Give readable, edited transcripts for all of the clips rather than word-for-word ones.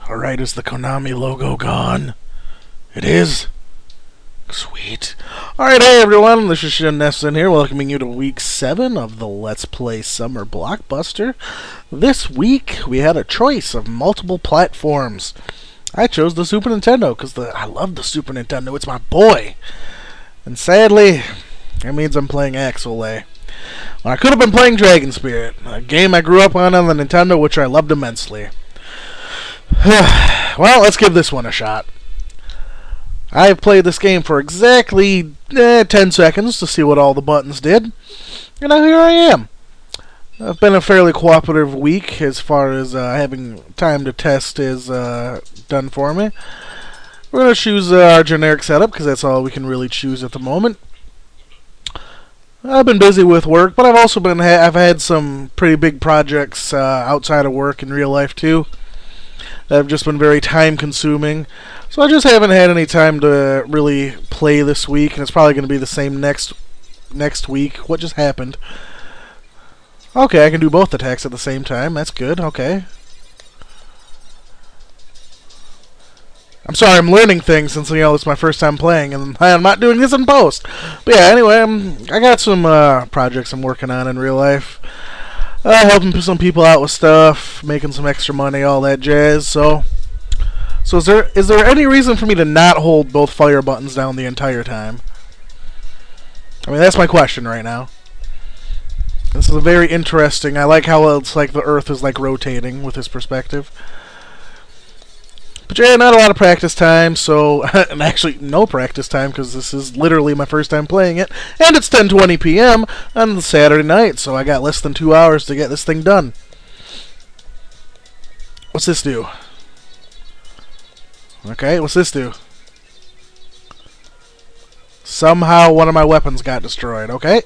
Alright, is the Konami logo gone? It is? Sweet. Alright, hey everyone, this is ShinNefzen here, welcoming you to week 7 of the Let's Play Summer Blockbuster. This week, we had a choice of multiple platforms. I chose the Super Nintendo, because I love the Super Nintendo, it's my boy. And sadly, that means I'm playing Axel. Well, I could have been playing Dragon Spirit, a game I grew up on the Nintendo, which I loved immensely. Well, let's give this one a shot. I've played this game for exactly 10 seconds to see what all the buttons did. And now here I am. It's been a fairly cooperative week as far as having time to test is done for me. We're going to choose our generic setup because that's all we can really choose at the moment. I've been busy with work, but I've also been I've had some pretty big projects outside of work in real life too that have just been very time consuming. So I just haven't had any time to really play this week, and it's probably going to be the same next week. What just happened? Okay, I can do both attacks at the same time. That's good. Okay. I'm sorry, I'm learning things since, it's my first time playing, and I'm not doing this in post. But yeah, anyway, I got some projects I'm working on in real life. Helping some people out with stuff, making some extra money, all that jazz. So is there any reason for me to not hold both fire buttons down the entire time? I mean, that's my question right now. This is a very interesting. I like how it's like the Earth is like rotating with this perspective. But yeah, not a lot of practice time, so and actually no practice time because this is literally my first time playing it, and it's 10:20 p.m. on Saturday night, so I got less than 2 hours to get this thing done. What's this do? Okay, what's this do? Somehow one of my weapons got destroyed. Okay,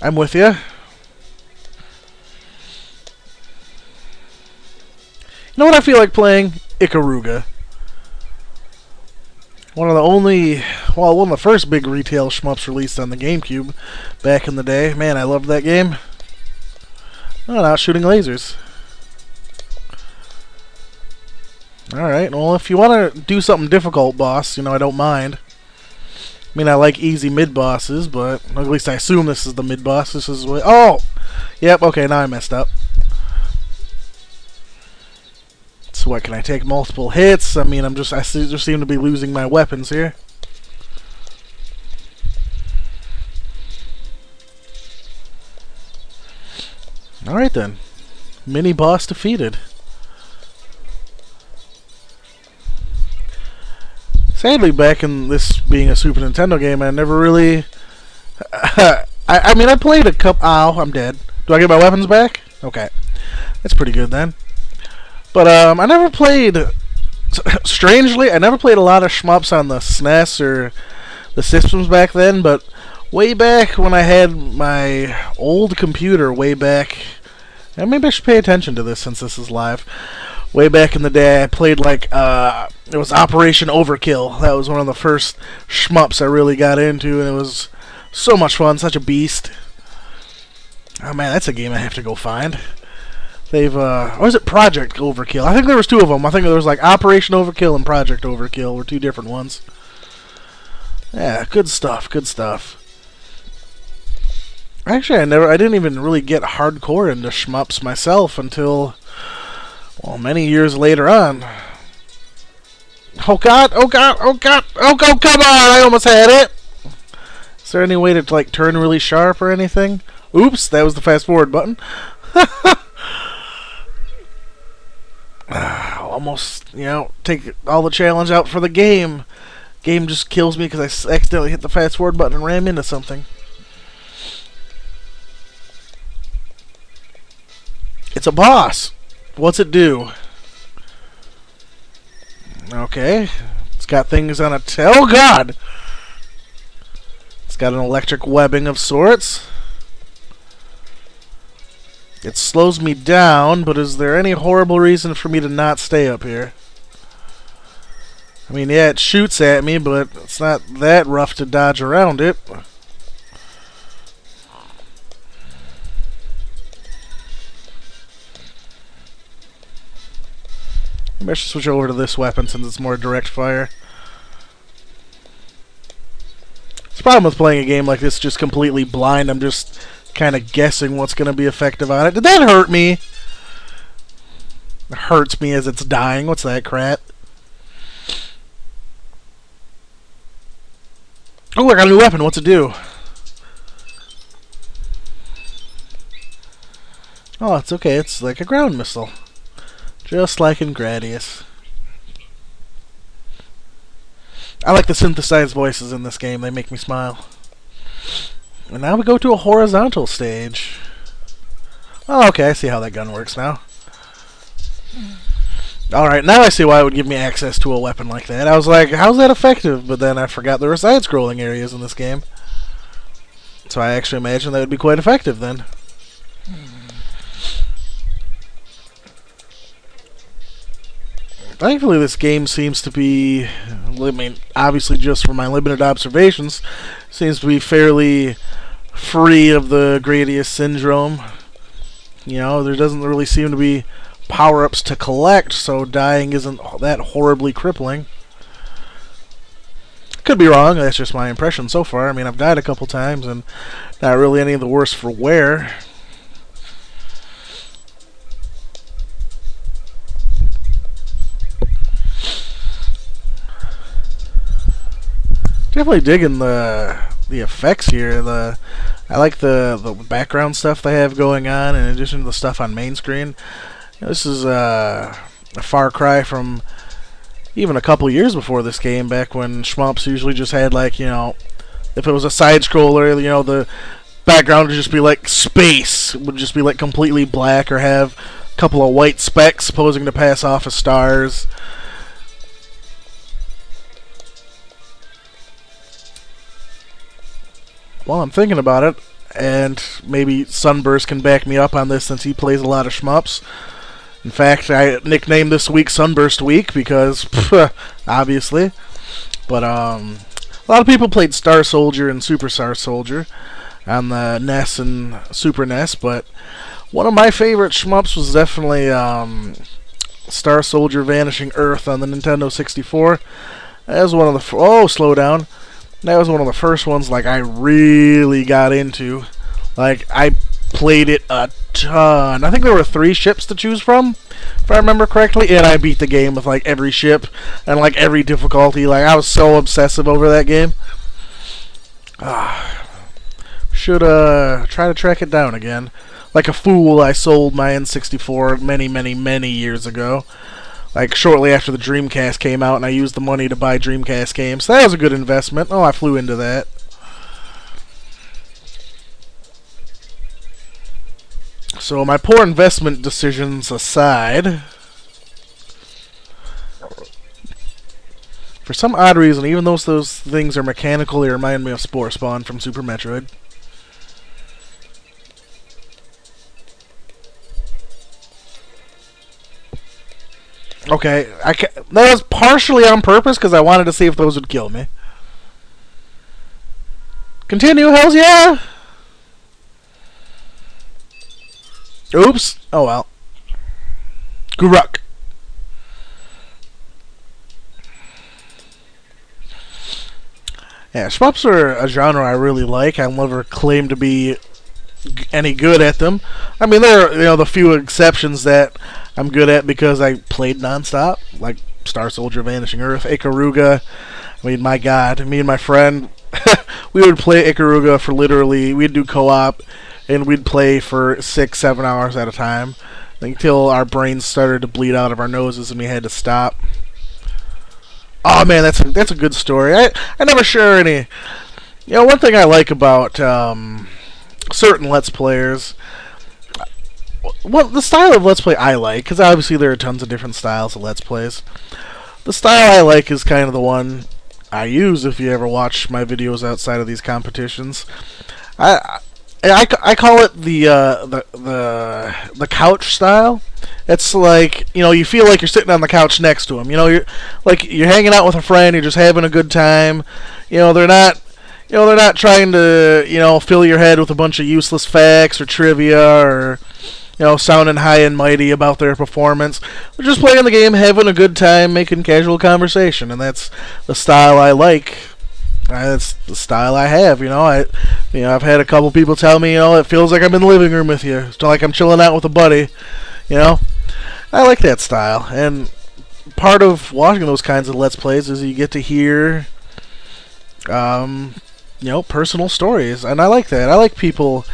I'm with you. You know what I feel like playing? Ikaruga. One of the first big retail shmups released on the GameCube back in the day. Man, I loved that game. Oh, now it's shooting lasers. Alright, well, if you want to do something difficult, boss, I don't mind. I mean, I like easy mid-bosses, but at least I assume this is the mid-boss. This is what... Oh! Yep, okay, now I messed up. So what, can I take multiple hits? I mean, I just seem to be losing my weapons here. Alright then. Mini-boss defeated. Sadly, back in this being a Super Nintendo game, I never really... I mean, I played a couple... Ow, I'm dead. Do I get my weapons back? Okay. That's pretty good then. But I never played... Strangely, I never played a lot of shmups on the SNES or the systems back then, but way back when I had my old computer, way back... And maybe I should pay attention to this since this is live. Way back in the day, I played like... it was Operation Overkill. That was one of the first shmups I really got into, and it was so much fun, such a beast. Oh man, that's a game I have to go find. They've, or is it Project Overkill? I think there was two of them. I think there was like Operation Overkill and Project Overkill were two different ones. Yeah, good stuff, good stuff. Actually, I didn't even really get hardcore into shmups myself until, well, many years later on. Oh god, oh god, oh god, oh god, come on, I almost had it! Is there any way to, like, turn really sharp or anything? Oops, that was the fast forward button. Almost, take all the challenge out for the game. Game just kills me because I accidentally hit the fast forward button and ran into something. It's a boss. What's it do? Okay. It's got things on it. Oh god! It's got an electric webbing of sorts. It slows me down, but is there any horrible reason for me to not stay up here? I mean, yeah, it shoots at me, but it's not that rough to dodge around it. Maybe I should switch over to this weapon since it's more direct fire. The problem with playing a game like this just completely blind. I'm just kind of guessing what's going to be effective on it. Did that hurt me? It hurts me as it's dying. What's that crap? Oh, I got a new weapon. What's it do? Oh, it's okay. It's like a ground missile. Just like in Gradius. I like the synthesized voices in this game. They make me smile. And now we go to a horizontal stage. Oh, okay. I see how that gun works now. Alright, now I see why it would give me access to a weapon like that. I was like, how's that effective? But then I forgot there were side-scrolling areas in this game. So I actually imagine that would be quite effective then. Thankfully, this game seems to be, I mean, obviously just from my limited observations, seems to be fairly free of the Gradius syndrome. You know, there doesn't really seem to be power-ups to collect, so dying isn't that horribly crippling. Could be wrong, that's just my impression so far. I mean, I've died a couple times, and not really any of the worse for wear. Definitely digging the effects here. I like the background stuff they have going on in addition to the stuff on main screen. You know, this is a far cry from even a couple years before this game, back when shmups usually just had, like, you know, if it was a side scroller, you know, the background would just be like space, it would just be like completely black, or have a couple of white specks posing to pass off as stars. Well, I'm thinking about it, and maybe Sunburst can back me up on this since he plays a lot of shmups. In fact, I nicknamed this week Sunburst Week because, obviously. But a lot of people played Star Soldier and Super Star Soldier on the NES and Super NES, but one of my favorite shmups was definitely Star Soldier Vanishing Earth on the Nintendo 64. That was one of the... Oh, slow down. That was one of the first ones, like, I really got into. Like, I played it a ton. I think there were 3 ships to choose from, if I remember correctly, and I beat the game with, like, every ship and, like, every difficulty. Like, I was so obsessive over that game. Should try to track it down again. Like a fool, I sold my N64 many, many, many years ago. Like, shortly after the Dreamcast came out, and I used the money to buy Dreamcast games. So that was a good investment. Oh, I flew into that. So, my poor investment decisions aside, for some odd reason, even though those things are mechanical, they remind me of Spore Spawn from Super Metroid. Okay, that was partially on purpose because I wanted to see if those would kill me. Continue, hells yeah! Oops. Oh well. Guruk. Yeah, shmups are a genre I really like. I'll never claim to be any good at them. I mean, there are, you know, the few exceptions that I'm good at because I played nonstop, like Star Soldier, Vanishing Earth, Ikaruga. I mean, my God, me and my friend, we would play Ikaruga for literally, we'd do co-op, and we'd play for 6-7 hours at a time until our brains started to bleed out of our noses and we had to stop. Oh man, that's a good story. I never share any. You know, one thing I like about certain Let's Players, well, the style of Let's Play I like, because obviously there are tons of different styles of Let's Plays. The style I like is kind of the one I use if you ever watch my videos outside of these competitions. I call it the couch style. It's like, you know, you feel like you're sitting on the couch next to them. You know, you're hanging out with a friend, you're just having a good time. You know, they're not trying to, you know, fill your head with a bunch of useless facts or trivia or, sounding high and mighty about their performance. They're just playing the game, having a good time, making casual conversation, and that's the style I like. That's the style I have. I've had a couple people tell me, it feels like I'm in the living room with you. It's like I'm chilling out with a buddy. I like that style, and part of watching those kinds of Let's Plays is you get to hear, personal stories, and I like that. I like people.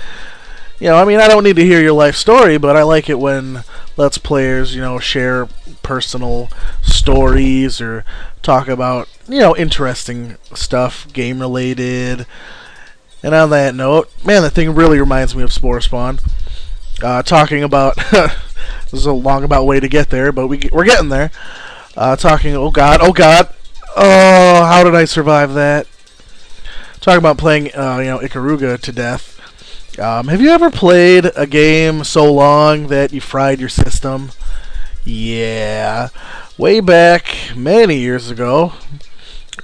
I don't need to hear your life story, but I like it when Let's Players, share personal stories or talk about, interesting stuff, game related. And on that note, man, that thing really reminds me of Spore Spawn. Talking about, this is a long about way to get there, but we're getting there. Oh god, how did I survive that? Talking about playing, Ikaruga to death. Have you ever played a game so long that you fried your system? Yeah. Way back many years ago,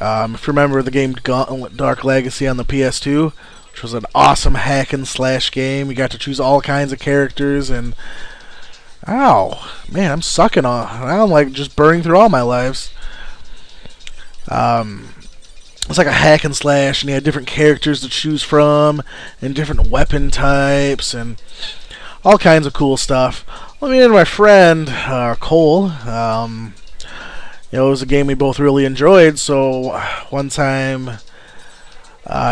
if you remember the game Gauntlet Dark Legacy on the PS2, which was an awesome hack and slash game. You got to choose all kinds of characters, and ow, man, I'm sucking on. I'm like just burning through all my lives. It's like a hack and slash, and you had different characters to choose from, and different weapon types, and all kinds of cool stuff. Me and my friend Cole, it was a game we both really enjoyed. So one time,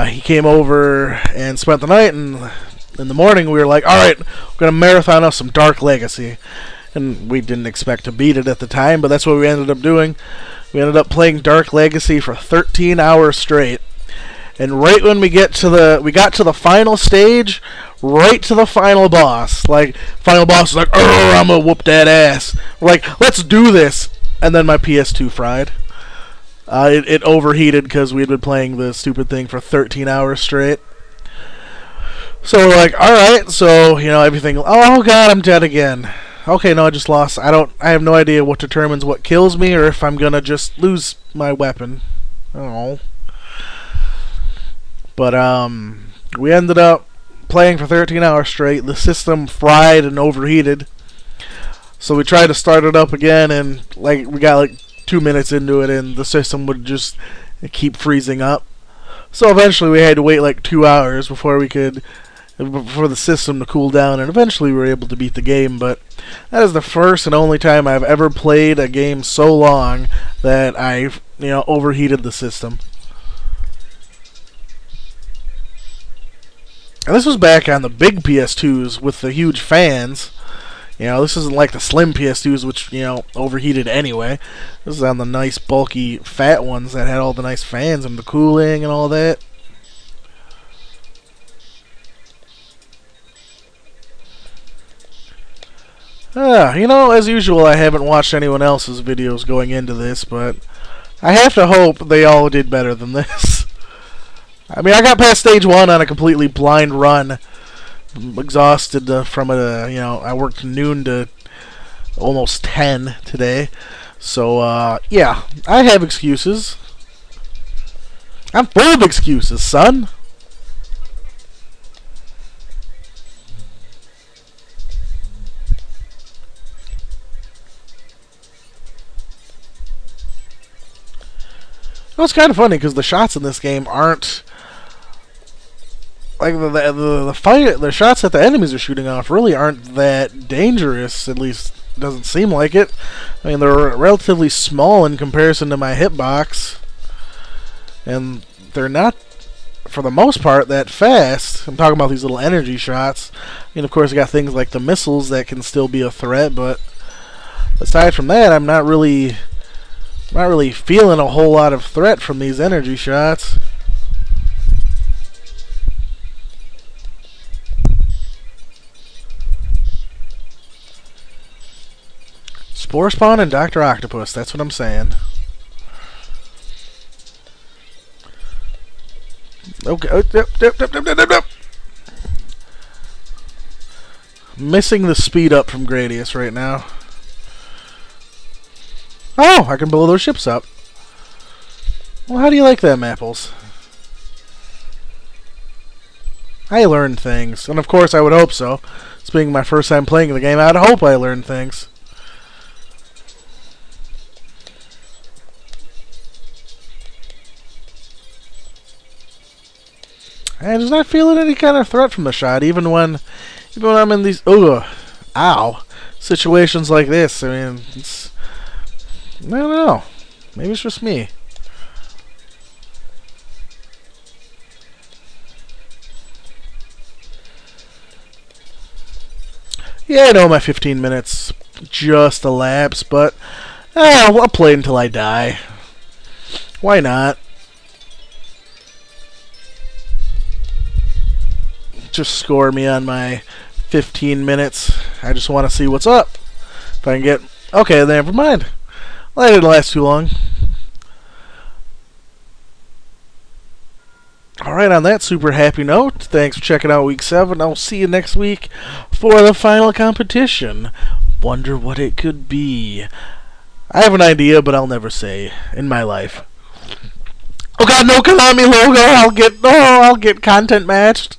he came over and spent the night, and in the morning we were like, "All right, we're gonna marathon us some Dark Legacy," and we didn't expect to beat it at the time, but that's what we ended up doing. We ended up playing Dark Legacy for 13 hours straight. And right when we got to the final stage, right to the final boss. Like, final boss is like, "Oh, I'm gonna whoop that ass." We're like, "Let's do this." And then my PS2 fried. It overheated because we had been playing the stupid thing for 13 hours straight. So we're like, alright, so, everything, oh god, I'm dead again. Okay, no, I just lost. I have no idea what determines what kills me or if I'm gonna just lose my weapon. I don't know. But, we ended up playing for 13 hours straight. The system fried and overheated. So we tried to start it up again, and, we got, 2 minutes into it, and the system would just keep freezing up. So eventually we had to wait, 2 hours before the system to cool down, and eventually we were able to beat the game. But that is the first and only time I've ever played a game so long that I overheated the system. And this was back on the big PS2s with the huge fans. This isn't like the slim PS2s, which, overheated anyway. This is on the nice, bulky, fat ones that had all the nice fans and the cooling and all that. As usual, I haven't watched anyone else's videos going into this, but I have to hope they all did better than this. I mean, I got past stage 1 on a completely blind run. I'm exhausted from it. I worked noon to almost 10 today. So, yeah, I have excuses. I'm full of excuses, son. It's kind of funny because the shots in this game aren't like the shots that the enemies are shooting off really aren't that dangerous. At least it doesn't seem like it. I mean, they're relatively small in comparison to my hitbox, and they're not, for the most part, that fast. I'm talking about these little energy shots. I mean, of course, you got things like the missiles that can still be a threat, but aside from that, I'm not really feeling a whole lot of threat from these energy shots. Spore Spawn and Dr. Octopus, that's what I'm saying. Okay. Missing the speed up from Gradius right now. Oh, I can blow those ships up. Well, how do you like them apples? I learned things, and of course I would hope so. This being my first time playing the game, I'd hope I learned things. I just not feeling any kind of threat from the shot, even when I'm in these situations like this. I mean, I don't know. Maybe it's just me. Yeah, I know my 15 minutes just elapsed, but I'll play until I die. Why not? Just score me on my 15 minutes. I just want to see what's up. If I can get... Okay, never mind. Well, that didn't last too long. Alright, on that super happy note, thanks for checking out Week 7. I'll see you next week for the final competition. Wonder what it could be. I have an idea, but I'll never say in my life. Oh god, no Konami logo! I'll get content matched.